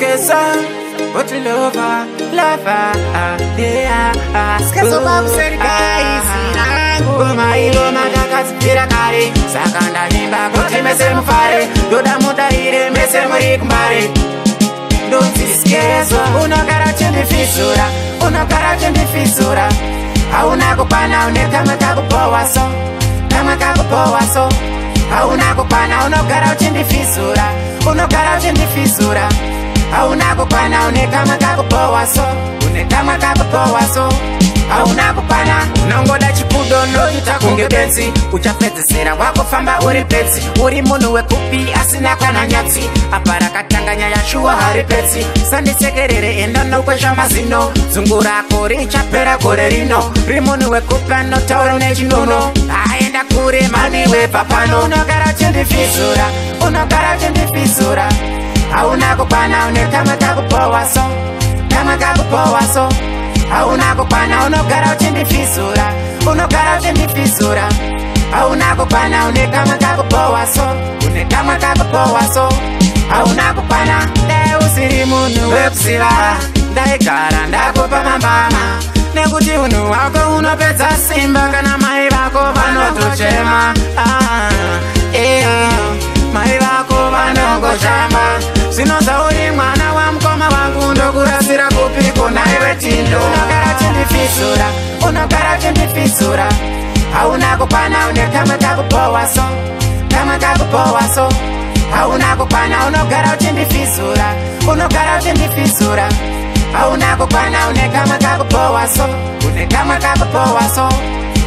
Esqueça, outro lover, yeah. Esqueça o papo ser guys, Goma e goma da casa vira care. Sacanda limba, conte mesmo fare. Toda muda ire, mesmo ricumbare. Não se esqueça, uno garante de fissura, uno garante de fissura. Hauna kupana, une kama kakupoa so, kama kakupoa so. Hauna kupana, uno garante de fissura, uno garante de fissura. Hauna kupana, une kama kakupoa so, une kama kakupoa so. Hauna kupana, unangoda chipudo no itakunge benzi. Uchapedzesera wako famba uri petsi, uri munhu wekupi asina kana nyatsi. Apara katanganya yashuwa hari petsi, sandisekerere enda nokwesha mazino. Zungura kori chapera gore rino, uri munhu wekupi anotaura nechinono. Aenda kure mani wepapano, unogara chendifisura, unogara chendifisura. Hauna kupana, une kama kakupoa so, kama kakupoa so. Hauna kupana, unogara uchindifisura, unogara uchindifisura. Hauna kupana, une kama kakupoa so, une kama kakupoa so. Hauna kupana, de usiri munu wepsiva. Ndaigara ndakupa mambama, nekuti unu wako unopedza simba. Kana mai vako vanotochema, mai vako vanongoshamba. Zvinoza uri mwana wamukoma wangu, ndokurasira kupiko naiwe tindo. Unogara chendifisura, unogara chendifisura. Hauna kupana, une kama kakupoa so, kama kakupoa so. Hauna kupana, unogara chendifisura, unogara chendifisura. Hauna kupana, une kama kakupoa so, une kama kakupoa so.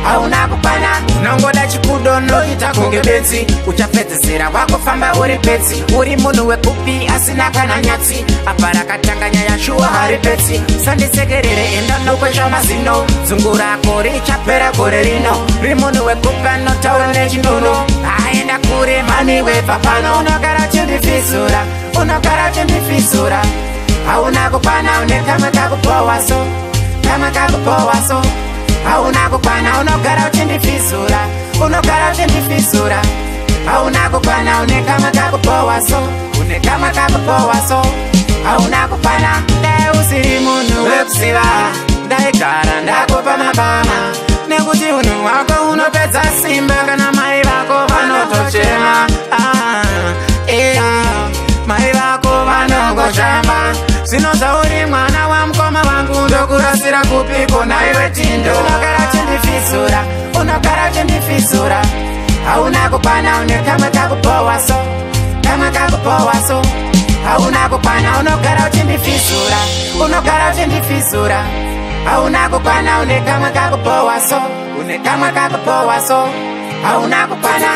Hauna kupana, unangoda chipudo no itakunge benzi. Uchapedzesera wako famba uri petsi, uri munhu wekupi asina kana nyatsi. Apara katanganya yashuwa hari petsi, sandisekerere enda nokwesha mazino. Zungura kori chapera gore rino, uri munhu wekupi anotaura nechinono. Aenda kure mani wepapano, unogara chendifisura, unogara chendifisura. Hauna kupana, une kama kakupoa so, kama kakupoa so. Hauna kupana, unogara uchindifisura, unogara uchindifisura. Hauna kupana, une kama kakupoa so, une kama kakupoa so. Hauna kupana, de usiri munu wepsiva. Ndaigara ndakupa mambama, nekuti unu wako unopedza simba. Kana mai vako vanotochema, mai vako vanongoshamba. Zvinoza uri mwana wamukoma wangu, ndokurasira kupiko naiwe tindo. Unogara chendifisura, unogara chendifisura. Hauna kupana, une kama kakupoa so, kama kakupoa so. Hauna kupana, unogara chendifisura, unogara chendifisura. Hauna kupana, une kama kakupoa so, une kama kakupoa so. Hauna kupana.